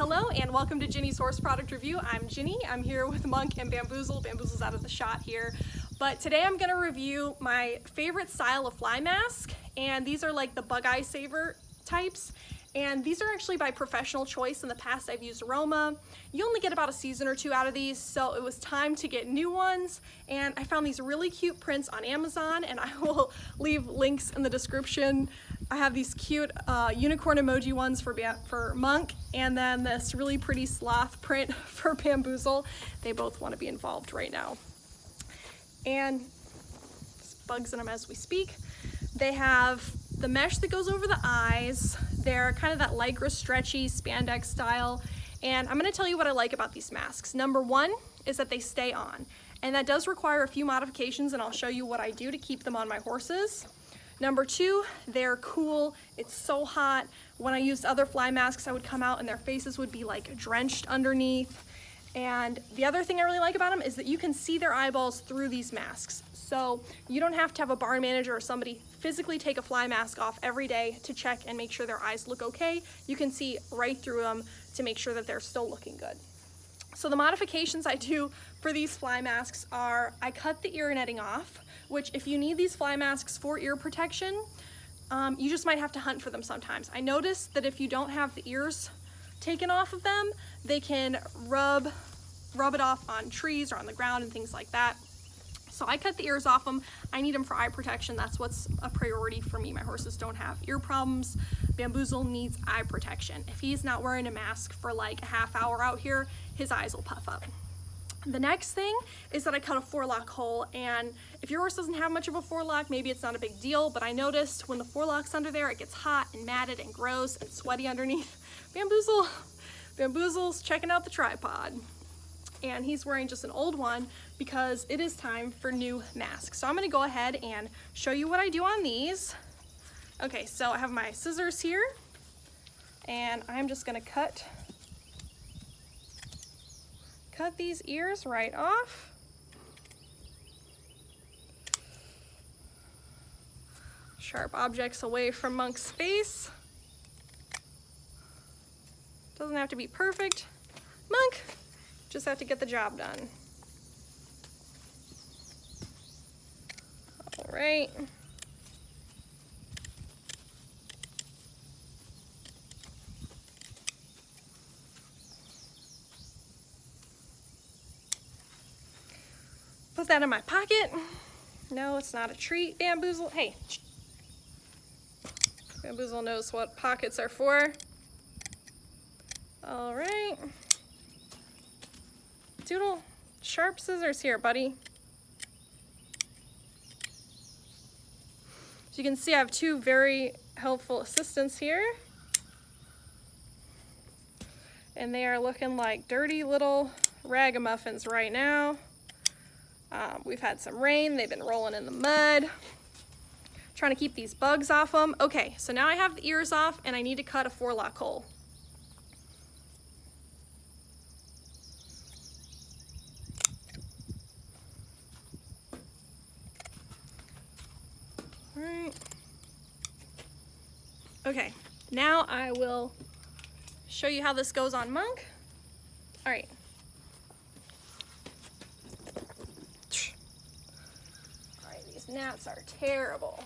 Hello and welcome to Ginny's Horse Product Review. I'm Ginny. I'm here with Monk and Bamboozle. Bamboozle's out of the shot here. But today I'm going to review my favorite style of fly mask, and these are like the bug eye saver types. And these are actually by professional choice. In the past I've used Roma. You only get about a season or two out of these, so it was time to get new ones. And I found these really cute prints on Amazon, and I will leave links in the description. I have these cute unicorn emoji ones for Monk, and then this really pretty sloth print for Bamboozle. They both want to be involved right now. And there's bugs in them as we speak. They have the mesh that goes over the eyes. They're kind of that lycra stretchy spandex style. And I'm going to tell you what I like about these masks. Number one is that they stay on. And that does require a few modifications, and I'll show you what I do to keep them on my horses. Number two, they're cool. It's so hot. When I used other fly masks, I would come out and their faces would be like drenched underneath. And the other thing I really like about them is that you can see their eyeballs through these masks. So you don't have to have a barn manager or somebody physically take a fly mask off every day to check and make sure their eyes look okay. You can see right through them to make sure that they're still looking good. So the modifications I do for these fly masks are I cut the ear netting off, which if you need these fly masks for ear protection, you just might have to hunt for them sometimes. I noticed that if you don't have the ears taken off of them, they can rub it off on trees or on the ground and things like that. So I cut the ears off them. I need them for eye protection. That's what's a priority for me. My horses don't have ear problems. Bamboozle needs eye protection. If he's not wearing a mask for like a half hour out here, his eyes will puff up. The next thing is that I cut a forelock hole, and if your horse doesn't have much of a forelock, maybe it's not a big deal, but I noticed when the forelock's under there, it gets hot and matted and gross and sweaty underneath. Bamboozle's checking out the tripod, and he's wearing just an old one because it is time for new masks. So I'm gonna go ahead and show you what I do on these. Okay, so I have my scissors here, and I'm just gonna cut these ears right off. Sharp objects away from Monk's face. Doesn't have to be perfect. Monk, just have to get the job done. All right. Put that in my pocket. No, it's not a treat. Bamboozle, hey. Bamboozle knows what pockets are for. All right. Doodle, sharp scissors here, buddy. As you can see, I have two very helpful assistants here. And they are looking like dirty little ragamuffins right now. We've had some rain, they've been rolling in the mud. Trying to keep these bugs off them. Okay, so now I have the ears off and I need to cut a forelock hole. All right. Okay, now I will show you how this goes on Monk. All right. Gnats are terrible.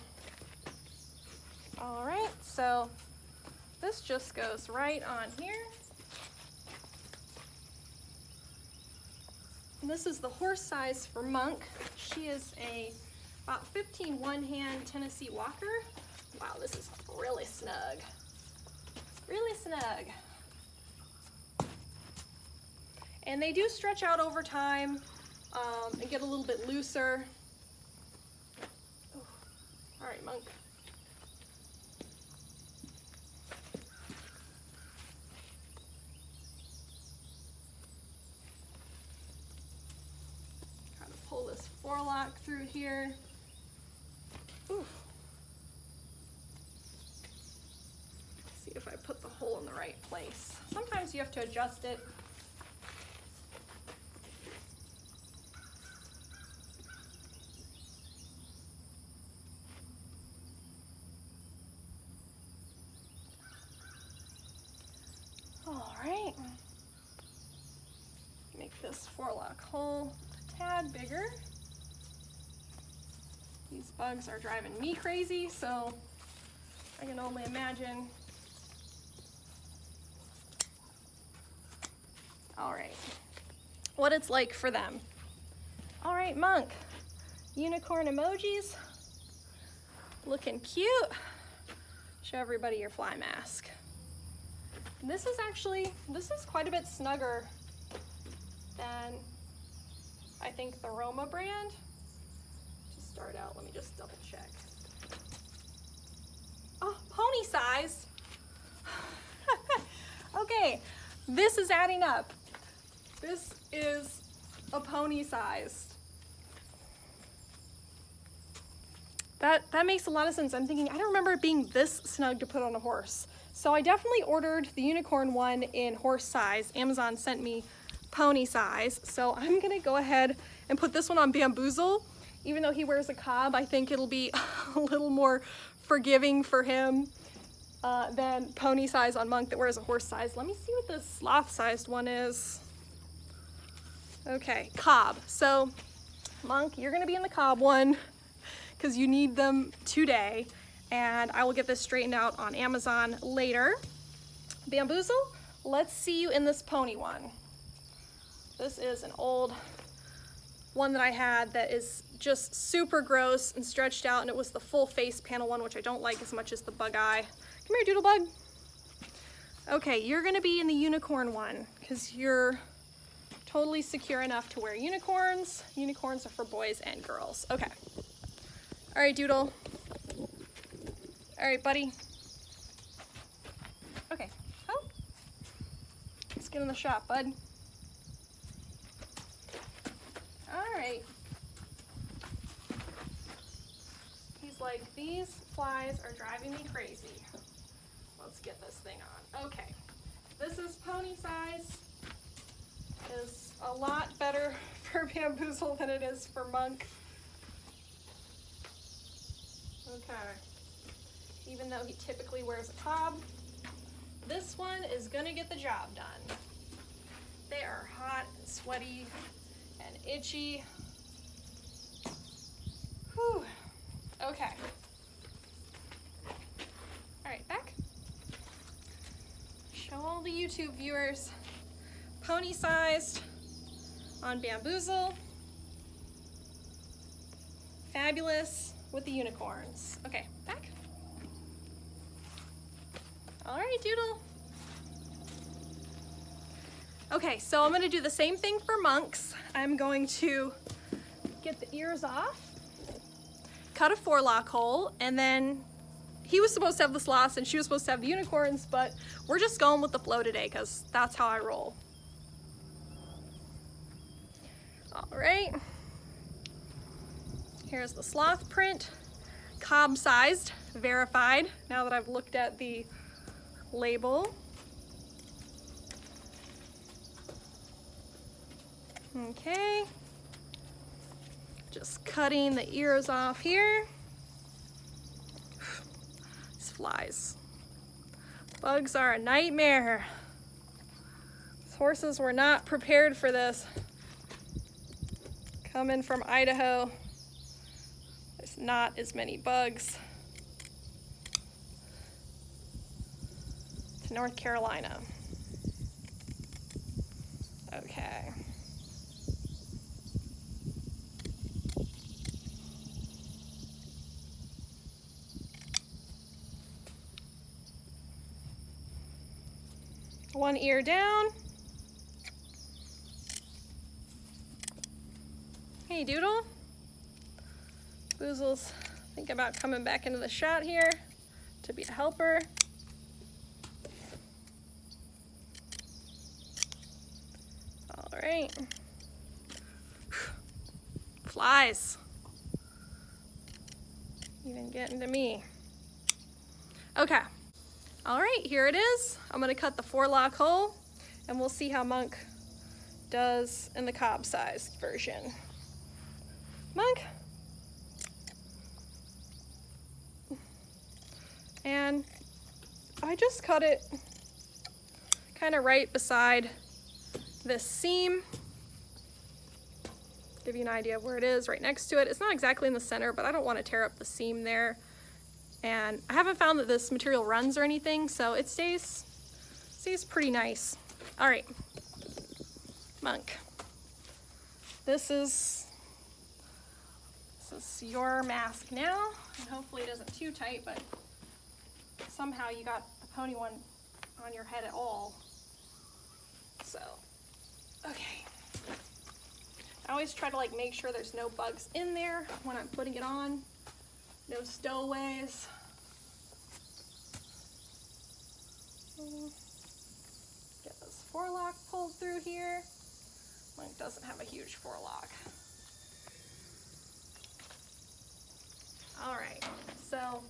All right, so this just goes right on here. And this is the horse size for Monk. She is about 15 one-hand Tennessee Walker. Wow, this is really snug. Really snug. And they do stretch out over time and get a little bit looser. All right, Monk. Try to pull this forelock through here. Ooh. See if I put the hole in the right place. Sometimes you have to adjust it. right. Make this forelock hole a tad bigger. These bugs are driving me crazy, so I can only imagine. All right, what it's like for them. All right, Monk, unicorn emojis, looking cute. Show everybody your fly mask. This is quite a bit snugger than I think the Roma brand. To start out, let me just double check. Oh, pony size. Okay, this is adding up. This is a pony sized. That makes a lot of sense. I'm thinking, I don't remember it being this snug to put on a horse. So I definitely ordered the unicorn one in horse size. Amazon sent me pony size. So I'm gonna go ahead and put this one on Bamboozle. Even though he wears a cob, I think it'll be a little more forgiving for him than pony size on Monk that wears a horse size. Let me see what this sloth sized one is. Okay, cob. So Monk, you're gonna be in the cob one because you need them today, and I will get this straightened out on Amazon later. Bamboozle, let's see you in this pony one. This is an old one that I had that is just super gross and stretched out, and it was the full face panel one, which I don't like as much as the bug eye. Come here, Doodlebug. Okay, you're gonna be in the unicorn one because you're totally secure enough to wear unicorns. Unicorns are for boys and girls. Okay. All right, Doodle. All right, buddy. Okay. Oh. Let's get in the shop, bud. All right. He's like, these flies are driving me crazy. Let's get this thing on. Okay. This is pony size. Is a lot better for Bamboozle than it is for Monk. Okay. Even though he typically wears a cob, this one is gonna get the job done. They are hot and sweaty and itchy. Whew. Okay. All right, back. Show all the YouTube viewers. Pony sized on Bamboozle. Fabulous with the unicorns. Okay, back. All right, Doodle. Okay, so I'm gonna do the same thing for Monks. I'm going to get the ears off, cut a forelock hole, and then he was supposed to have the sloths and she was supposed to have the unicorns, but we're just going with the flow today because that's how I roll. All right. Here's the sloth print, cob sized, verified, now that I've looked at the label. Okay, just cutting the ears off here. These flies. Bugs are a nightmare. These horses were not prepared for this. Coming from Idaho, there's not as many bugs. To North Carolina. Okay. One ear down. Hey, Doodle. Boozle's thinking about coming back into the shot here to be a helper. All right. Flies. Even getting to me. Okay. All right, here it is. I'm gonna cut the forelock hole and we'll see how Monk does in the cob-sized version. Monk. And I just cut it kind of right beside this seam. Give you an idea of where it is, right next to it. It's not exactly in the center, but I don't want to tear up the seam there. And I haven't found that this material runs or anything, so it stays pretty nice. All right, Monk. This is your mask now, and hopefully it isn't too tight, but somehow you got a pony one on your head at all. So, okay. I always try to like make sure there's no bugs in there when I'm putting it on. No stowaways. Get this forelock pulled through here. Mine doesn't have a huge forelock. All right, so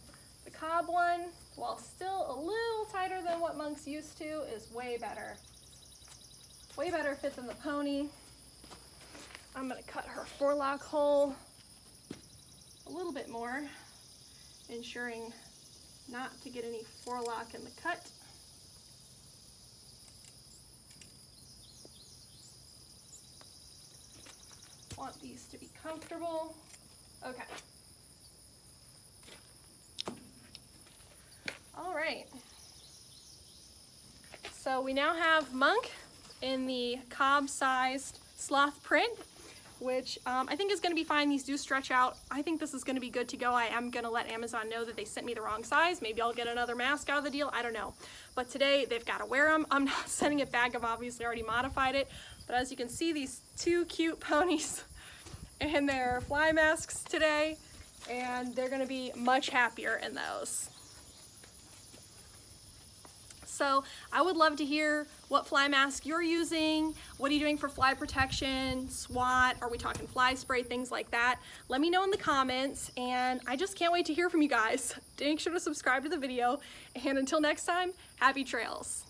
the cob one, while still a little tighter than what Monk's used to, is way better. Way better fit than the pony. I'm gonna cut her forelock hole a little bit more, ensuring not to get any forelock in the cut. Want these to be comfortable. Okay. All right. So we now have Monk in the cob-sized sloth print, which I think is going to be fine. These do stretch out. I think this is going to be good to go. I am going to let Amazon know that they sent me the wrong size. Maybe I'll get another mask out of the deal. I don't know. But today they've got to wear them. I'm not sending it back. I've obviously already modified it. But as you can see, these two cute ponies in their fly masks today, and they're going to be much happier in those. So I would love to hear what fly mask you're using. What are you doing for fly protection, swat? Are we talking fly spray, things like that? Let me know in the comments, and I just can't wait to hear from you guys. Make sure to subscribe to the video, and until next time, happy trails.